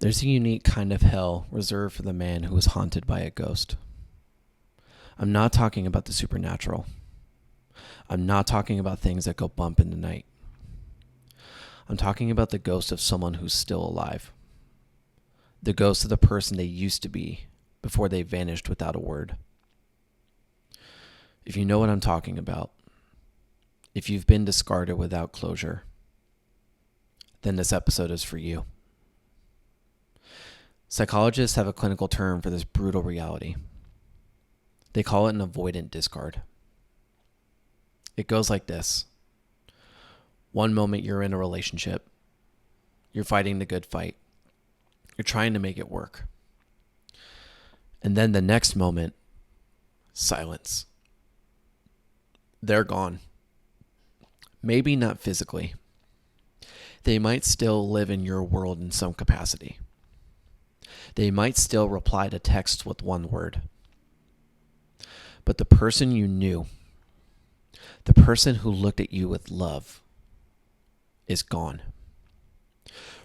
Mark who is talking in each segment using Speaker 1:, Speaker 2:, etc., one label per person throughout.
Speaker 1: There's a unique kind of hell reserved for the man who is haunted by a ghost. I'm not talking about the supernatural. I'm not talking about things that go bump in the night. I'm talking about the ghost of someone who's still alive. The ghost of the person they used to be before they vanished without a word. If you know what I'm talking about, if you've been discarded without closure, then this episode is for you. Psychologists have a clinical term for this brutal reality. They call it an avoidant discard. It goes like this. One moment you're in a relationship. You're fighting the good fight. You're trying to make it work. And then the next moment, silence. They're gone. Maybe not physically. They might still live in your world in some capacity. They might still reply to texts with one word. But the person you knew, the person who looked at you with love, is gone.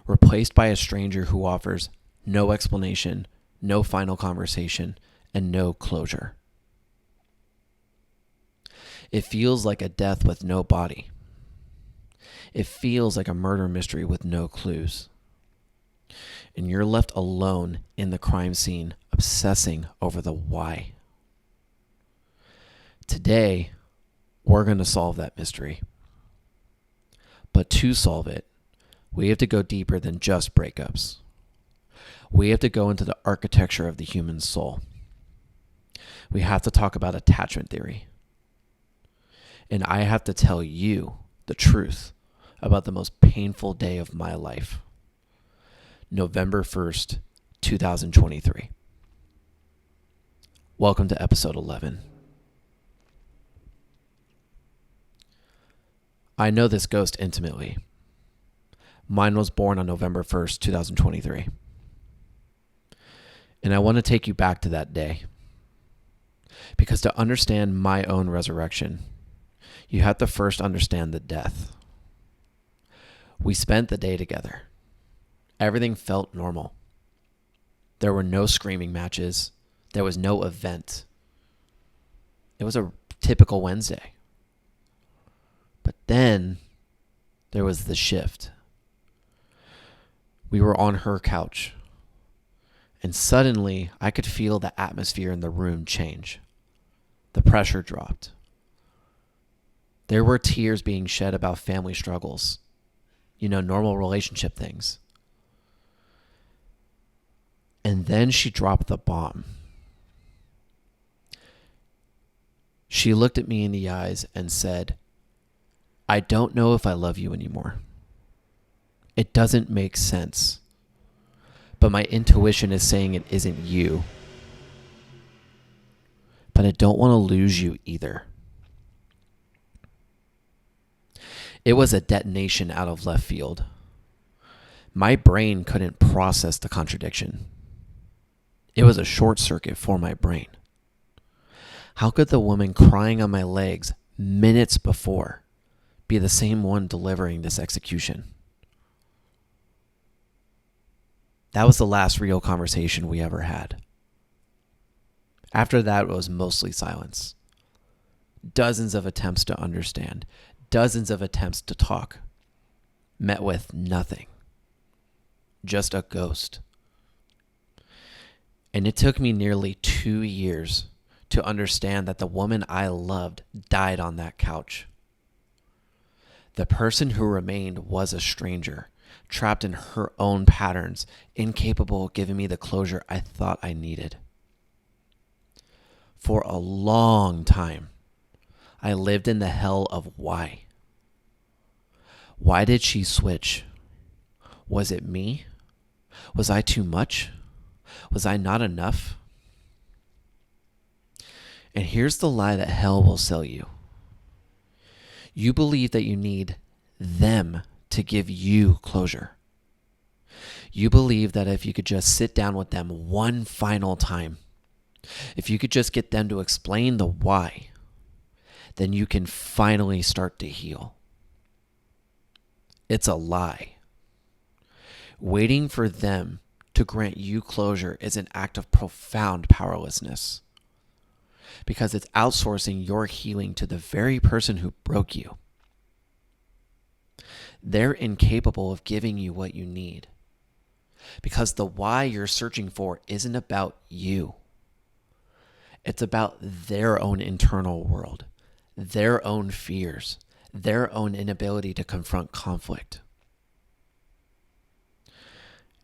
Speaker 1: Replaced by a stranger who offers no explanation, no final conversation, and no closure. It feels like a death with no body. It feels like a murder mystery with no clues. And you're left alone in the crime scene, obsessing over the why. Today, we're going to solve that mystery. But to solve it, we have to go deeper than just breakups. We have to go into the architecture of the human soul. We have to talk about attachment theory. And I have to tell you the truth about the most painful day of my life. November 1st, 2023. Welcome to episode 11. I know this ghost intimately. Mine was born on November 1st, 2023. And I want to take you back to that day. Because to understand my own resurrection, you have to first understand the death. We spent the day together. Everything felt normal. There were no screaming matches. There was no event. It was a typical Wednesday. But then there was the shift. We were on her couch. And suddenly I could feel the atmosphere in the room change. The pressure dropped. There were tears being shed about family struggles. Normal relationship things. And then she dropped the bomb. She looked at me in the eyes and said, I don't know if I love you anymore. It doesn't make sense. But my intuition is saying it isn't you. But I don't want to lose you either. It was a detonation out of left field. My brain couldn't process the contradiction. It was a short circuit for my brain. How could the woman crying on my legs minutes before be the same one delivering this execution? That was the last real conversation we ever had. After that, it was mostly silence. Dozens of attempts to understand. Dozens of attempts to talk. Met with nothing. Just a ghost. And it took me nearly 2 years to understand that the woman I loved died on that couch. The person who remained was a stranger, trapped in her own patterns, incapable of giving me the closure I thought I needed. For a long time, I lived in the hell of why. Why did she switch? Was it me? Was I too much? Was I not enough? And here's the lie that hell will sell you. You believe that you need them to give you closure. You believe that if you could just sit down with them one final time, if you could just get them to explain the why, then you can finally start to heal. It's a lie. Waiting for them to grant you closure is an act of profound powerlessness, because it's outsourcing your healing to the very person who broke you. They're incapable of giving you what you need, because the why you're searching for isn't about you. It's about their own internal world, their own fears, their own inability to confront conflict.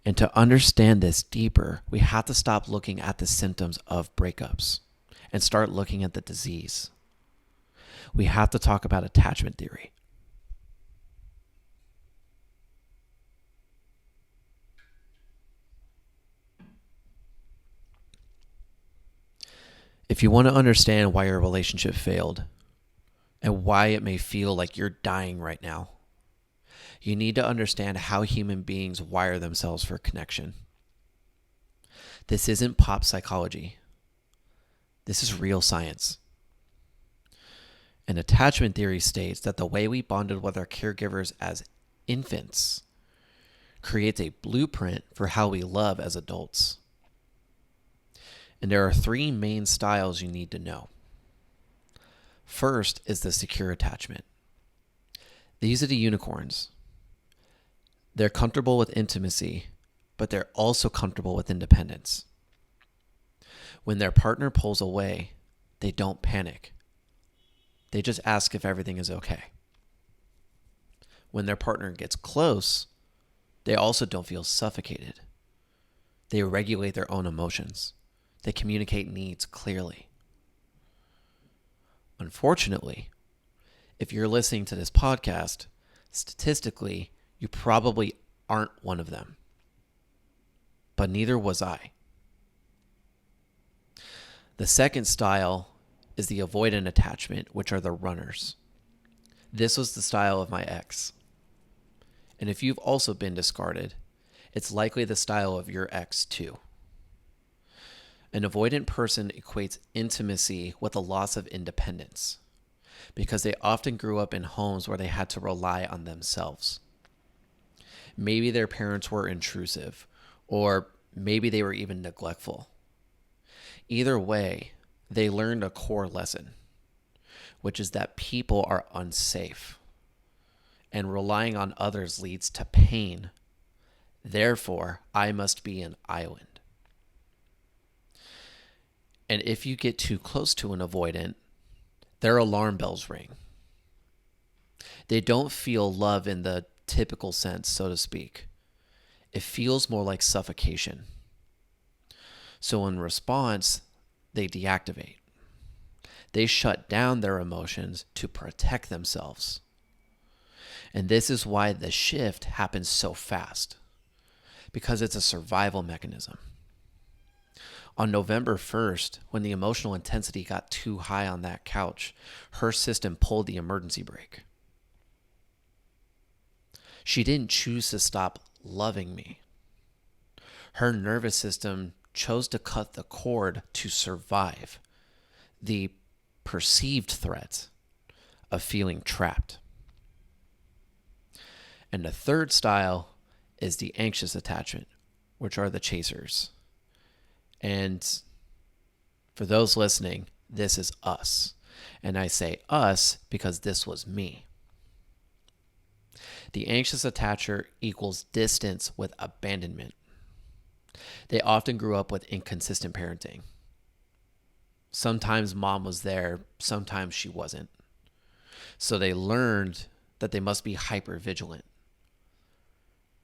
Speaker 1: And to understand this deeper, we have to stop looking at the symptoms of breakups and start looking at the disease. We have to talk about attachment theory. If you want to understand why your relationship failed and why it may feel like you're dying right now, you need to understand how human beings wire themselves for connection. This isn't pop psychology. This is real science. And attachment theory states that the way we bonded with our caregivers as infants creates a blueprint for how we love as adults. And there are 3 main styles you need to know. First is the secure attachment. These are the unicorns. They're comfortable with intimacy, but they're also comfortable with independence. When their partner pulls away, they don't panic. They just ask if everything is okay. When their partner gets close, they also don't feel suffocated. They regulate their own emotions. They communicate needs clearly. Unfortunately, if you're listening to this podcast, statistically, you probably aren't one of them. But neither was I. The second style is the avoidant attachment, which are the runners. This was the style of my ex. And if you've also been discarded, it's likely the style of your ex too. An avoidant person equates intimacy with a loss of independence, because they often grew up in homes where they had to rely on themselves. Maybe their parents were intrusive, or maybe they were even neglectful. Either way, they learned a core lesson, which is that people are unsafe, and relying on others leads to pain. Therefore, I must be an island. And if you get too close to an avoidant, their alarm bells ring. They don't feel love in the typical sense, so to speak. It feels more like suffocation. So in response, they deactivate. They shut down their emotions to protect themselves. And this is why the shift happens so fast, because it's a survival mechanism. On November 1st, when the emotional intensity got too high on that couch, her system pulled the emergency brake. She didn't choose to stop loving me. Her nervous system chose to cut the cord to survive the perceived threat of feeling trapped. And the third style is the anxious attachment, which are the chasers. And for those listening, this is us. And I say us because this was me. The anxious attacher equals distance with abandonment. They often grew up with inconsistent parenting. Sometimes mom was there, sometimes she wasn't. So they learned that they must be hyper vigilant.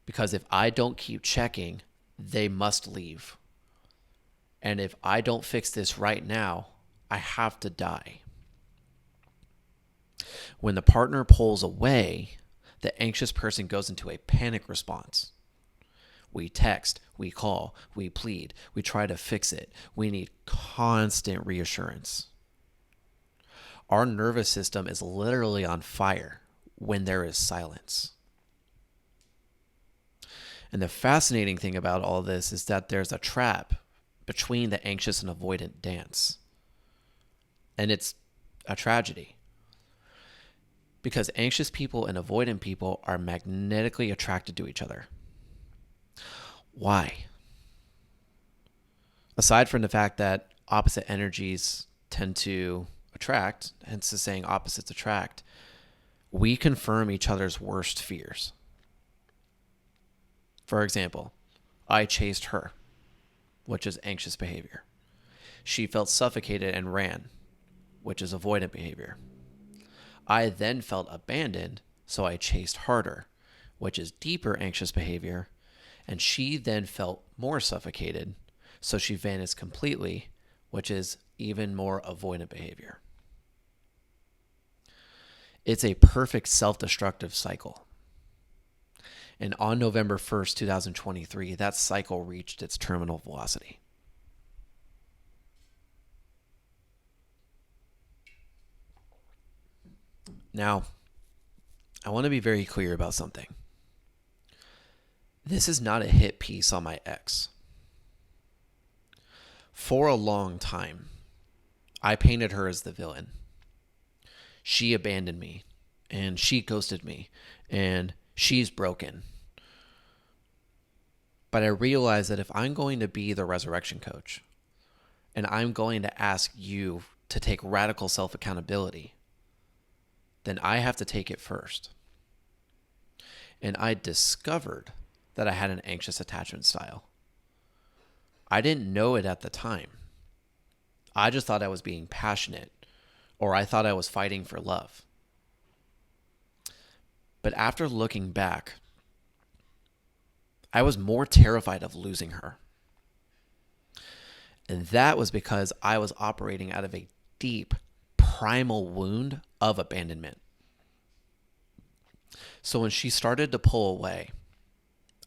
Speaker 1: Because if I don't keep checking, they must leave. And if I don't fix this right now, I have to die. When the partner pulls away, the anxious person goes into a panic response. We text, we call, we plead, we try to fix it. We need constant reassurance. Our nervous system is literally on fire when there is silence. And the fascinating thing about all this is that there's a trap between the anxious and avoidant dance. And it's a tragedy. Because anxious people and avoidant people are magnetically attracted to each other. Why? Aside from the fact that opposite energies tend to attract, hence the saying opposites attract, we confirm each other's worst fears. For example, I chased her, which is anxious behavior. She felt suffocated and ran, which is avoidant behavior. I then felt abandoned, so I chased harder, which is deeper anxious behavior. And she then felt more suffocated, so she vanished completely, which is even more avoidant behavior. It's a perfect self-destructive cycle. And on November 1st, 2023, that cycle reached its terminal velocity. Now, I want to be very clear about something. This is not a hit piece on my ex. For a long time, I painted her as the villain. She abandoned me, and she ghosted me, and she's broken. But I realized that if I'm going to be the resurrection coach, and I'm going to ask you to take radical self-accountability, then I have to take it first. And I discovered that I had an anxious attachment style. I didn't know it at the time. I just thought I was being passionate, or I thought I was fighting for love. But after looking back, I was more terrified of losing her. And that was because I was operating out of a deep, primal wound of abandonment. So when she started to pull away,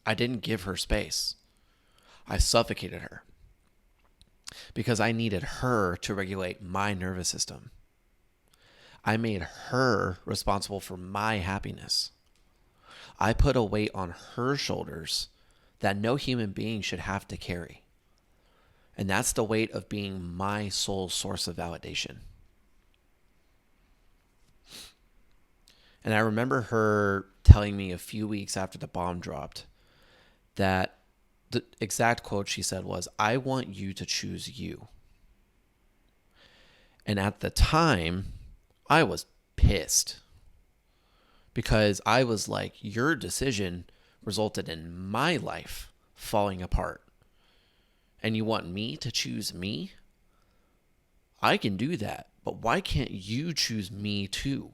Speaker 1: I didn't give her space. I suffocated her because I needed her to regulate my nervous system. I made her responsible for my happiness. I put a weight on her shoulders that no human being should have to carry. And that's the weight of being my sole source of validation. And I remember her telling me a few weeks after the bomb dropped that the exact quote she said was, "I want you to choose you." And at the time, I was pissed because I was like, your decision resulted in my life falling apart. And you want me to choose me? I can do that, but why can't you choose me too?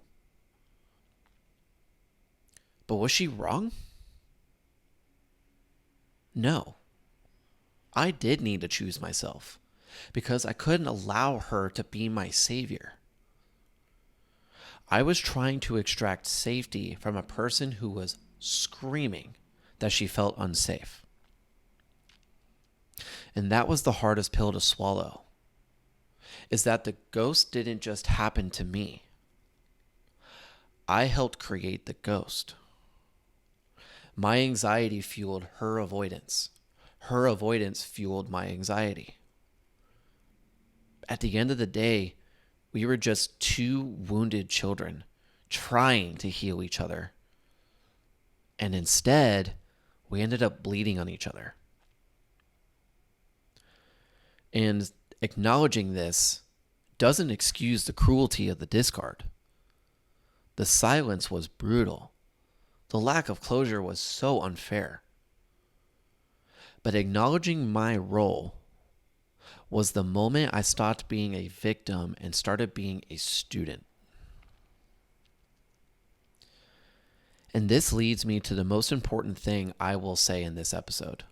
Speaker 1: But was she wrong? No. I did need to choose myself because I couldn't allow her to be my savior. I was trying to extract safety from a person who was screaming that she felt unsafe. And that was the hardest pill to swallow, is that the ghost didn't just happen to me. I helped create the ghost. My anxiety fueled her avoidance. Her avoidance fueled my anxiety. At the end of the day, we were just two wounded children trying to heal each other. And instead, we ended up bleeding on each other. And acknowledging this doesn't excuse the cruelty of the discard. The silence was brutal. The lack of closure was so unfair. But acknowledging my role was the moment I stopped being a victim and started being a student. And this leads me to the most important thing I will say in this episode.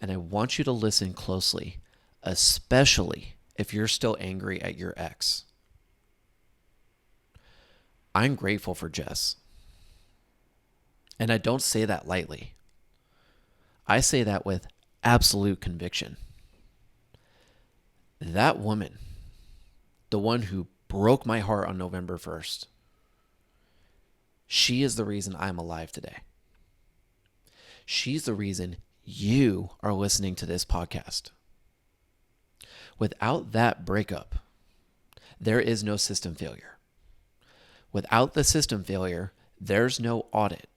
Speaker 1: And I want you to listen closely, especially if you're still angry at your ex. I'm grateful for Jess. And I don't say that lightly. I say that with absolute conviction. That woman, the one who broke my heart on November 1st, she is the reason I'm alive today. She's the reason you are listening to this podcast. Without that breakup, there is no system failure. Without the system failure, there's no audit.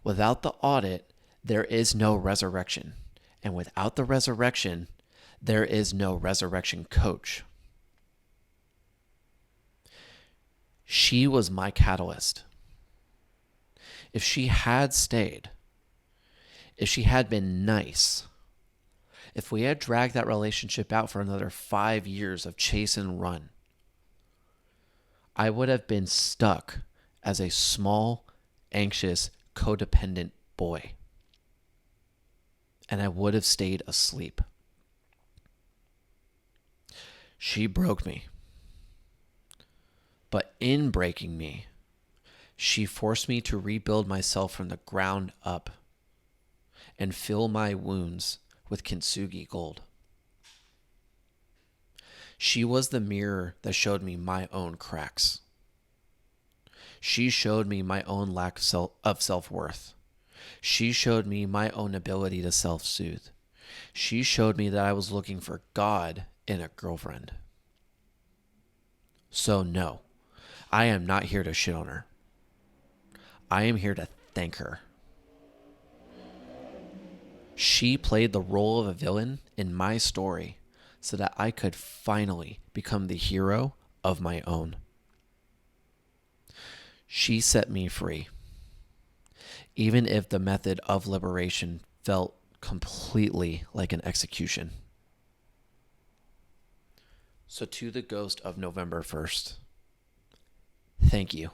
Speaker 1: Without the audit, there is no resurrection. And without the resurrection, There is no resurrection coach. She was my catalyst. If she had stayed, if she had been nice, if we had dragged that relationship out for another 5 years of chase and run, I would have been stuck as a small, anxious, codependent boy. And I would have stayed asleep. She broke me. But in breaking me, she forced me to rebuild myself from the ground up and fill my wounds with kintsugi gold. She was the mirror that showed me my own cracks. She showed me my own lack of self-worth. She showed me my own ability to self-soothe. She showed me that I was looking for God in a girlfriend. So no, I am not here to shit on her. I am here to thank her. She played the role of a villain in my story so that I could finally become the hero of my own. She set me free, even if the method of liberation felt completely like an execution. So to the ghost of November 1st, thank you.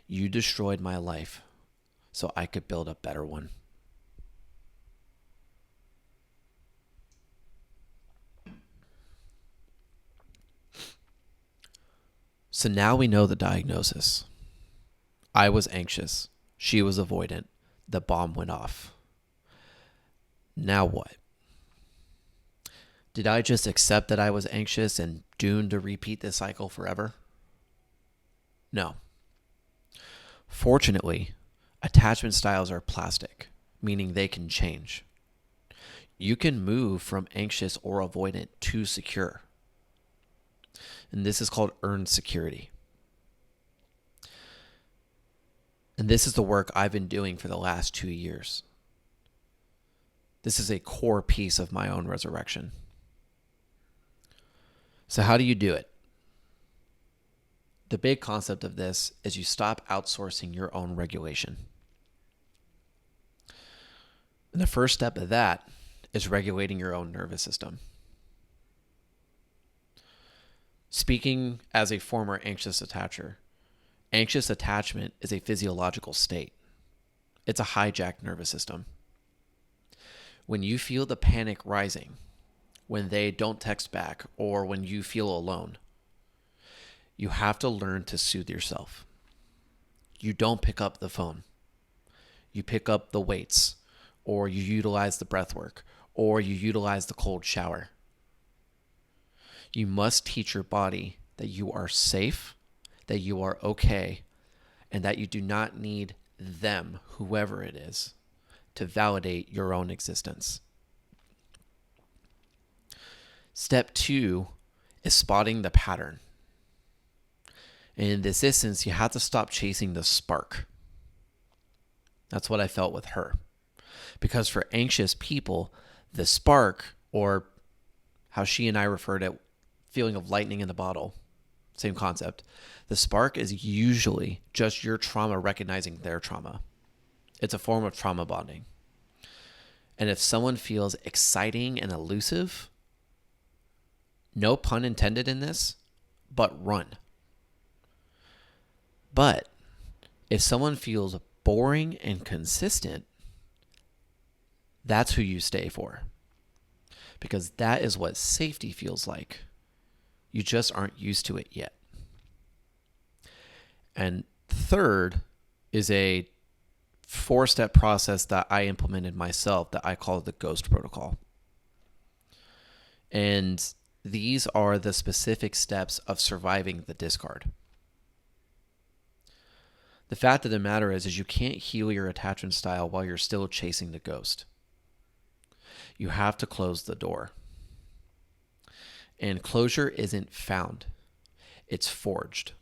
Speaker 1: You destroyed my life so I could build a better one. So now we know the diagnosis. I was anxious. She was avoidant. The bomb went off. Now what? Did I just accept that I was anxious and doomed to repeat this cycle forever? No. Fortunately, attachment styles are plastic, meaning they can change. You can move from anxious or avoidant to secure. And this is called earned security. And this is the work I've been doing for the last 2 years. This is a core piece of my own resurrection. So how do you do it? The big concept of this is you stop outsourcing your own regulation. And the first step of that is regulating your own nervous system. Speaking as a former anxious attacher, anxious attachment is a physiological state. It's a hijacked nervous system. When you feel the panic rising, when they don't text back, or when you feel alone, you have to learn to soothe yourself. You don't pick up the phone. You pick up the weights, or you utilize the breath work, or you utilize the cold shower. You must teach your body that you are safe, that you are okay, and that you do not need them, whoever it is, to validate your own existence. Step 2 is spotting the pattern. And in this instance, you have to stop chasing the spark. That's what I felt with her. Because for anxious people, the spark, or how she and I refer to it, feeling of lightning in the bottle, same concept. The spark is usually just your trauma recognizing their trauma. It's a form of trauma bonding. And if someone feels exciting and elusive, no pun intended in this, but run. But if someone feels boring and consistent, that's who you stay for. Because that is what safety feels like. You just aren't used to it yet. And third is a 4-step process that I implemented myself that I call the GHOST protocol. And these are the specific steps of surviving the discard. The fact of the matter is you can't heal your attachment style while you're still chasing the ghost. You have to close the door. And closure isn't found. It's forged.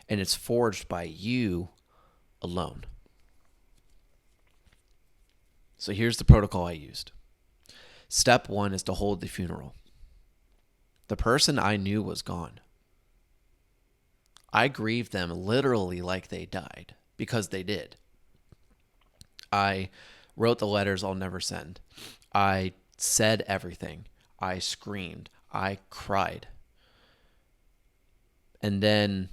Speaker 1: And it's forged by you alone. So here's the protocol I used. Step 1 is to hold the funeral. The person I knew was gone. I grieved them literally like they died, because they did. I wrote the letters I'll never send. I said everything. I screamed. I cried. And then,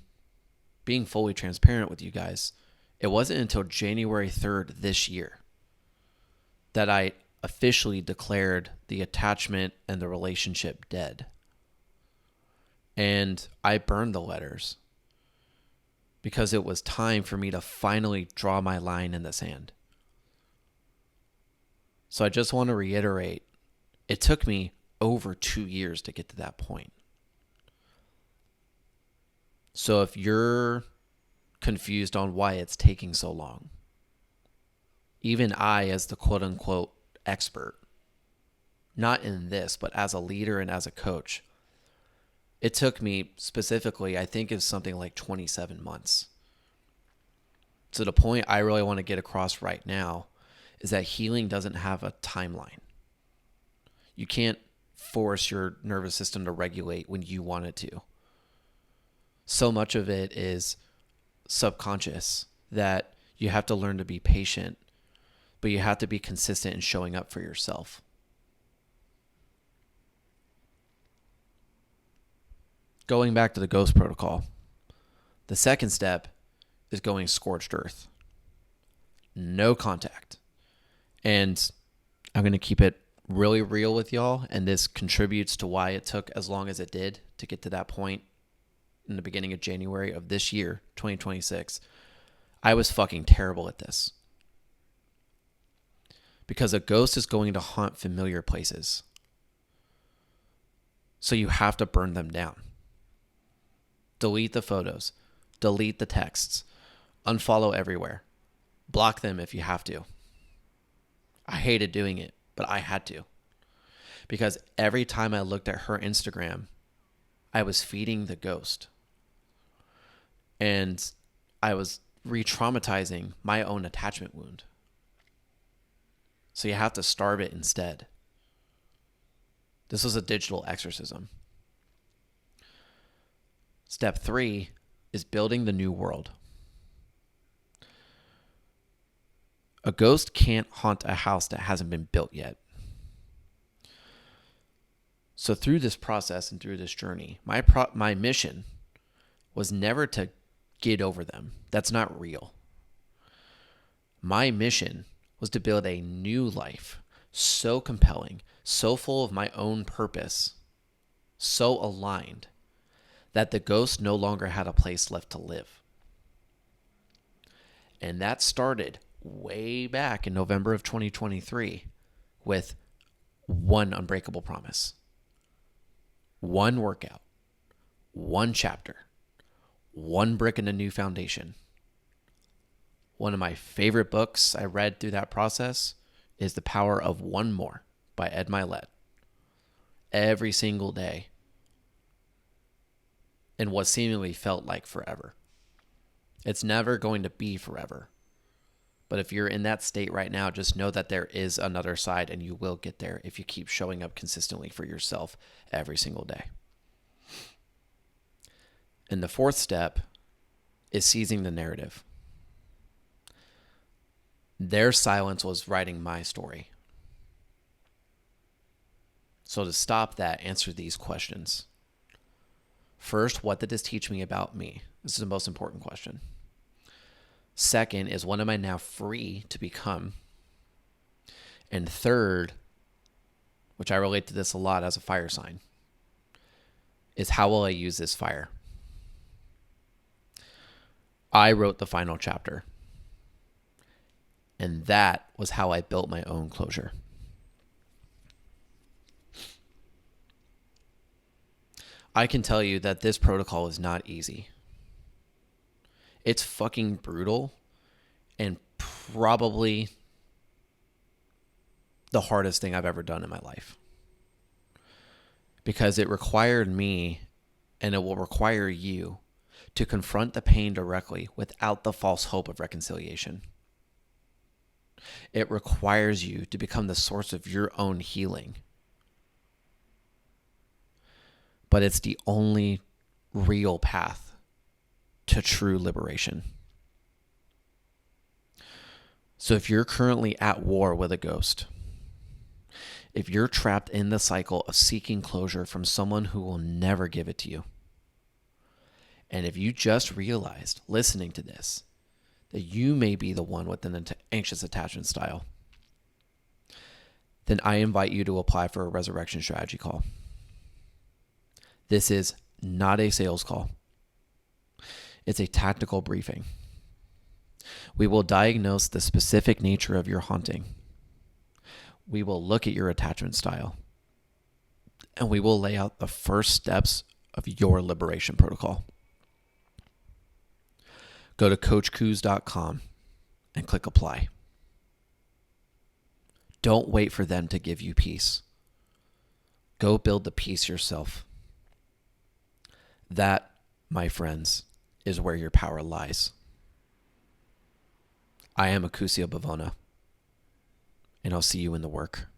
Speaker 1: being fully transparent with you guys, it wasn't until January 3rd this year that I officially declared the attachment and the relationship dead. And I burned the letters because it was time for me to finally draw my line in the sand. So I just want to reiterate, it took me over 2 years to get to that point. So if you're confused on why it's taking so long, even I, as the quote unquote expert, not in this, but as a leader and as a coach, it took me specifically, I think it's something like 27 months. So the point I really want to get across right now is that healing doesn't have a timeline. You can't force your nervous system to regulate when you want it to. So much of it is subconscious that you have to learn to be patient, but you have to be consistent in showing up for yourself. Going back to the ghost protocol, the second step is going scorched earth. No contact. And I'm going to keep it really real with y'all, and this contributes to why it took as long as it did to get to that point in the beginning of January of this year, 2026. I was fucking terrible at this. Because a ghost is going to haunt familiar places. So you have to burn them down. Delete the photos. Delete the texts. Unfollow everywhere. Block them if you have to. I hated doing it, but I had to. Because every time I looked at her Instagram, I was feeding the ghost. And I was re-traumatizing my own attachment wound. So you have to starve it instead. This was a digital exorcism. Step 3 is building the new world. A ghost can't haunt a house that hasn't been built yet. So through this process and through this journey, my mission was never to get over them. That's not real. My mission was to build a new life, so compelling, so full of my own purpose, so aligned, that the ghost no longer had a place left to live. And that started way back in November of 2023 with one unbreakable promise, one workout, one chapter, one brick in a new foundation. One of my favorite books I read through that process is The Power of One More by Ed Milet. Every single day in what seemingly felt like forever. It's never going to be forever. But if you're in that state right now, just know that there is another side, and you will get there if you keep showing up consistently for yourself every single day. And the fourth step is seizing the narrative. Their silence was writing my story. So to stop that, answer these questions. First, what did this teach me about me? This is the most important question. Second is, what am I now free to become? And third, which I relate to this a lot as a fire sign, is how will I use this fire? I wrote the final chapter. And that was how I built my own closure. I can tell you that this protocol is not easy. It's fucking brutal and probably the hardest thing I've ever done in my life. Because it required me, and it will require you, to confront the pain directly without the false hope of reconciliation. It requires you to become the source of your own healing. But it's the only real path to true liberation. So if you're currently at war with a ghost, if you're trapped in the cycle of seeking closure from someone who will never give it to you, and if you just realized, listening to this, that you may be the one with an anxious attachment style, then I invite you to apply for a resurrection strategy call. This is not a sales call. It's a tactical briefing. We will diagnose the specific nature of your haunting. We will look at your attachment style. And we will lay out the first steps of your liberation protocol. Go to coachcoos.com and click apply. Don't wait for them to give you peace. Go build the peace yourself. That, my friends, is where your power lies. I am Akusio Bavona, and I'll see you in the work.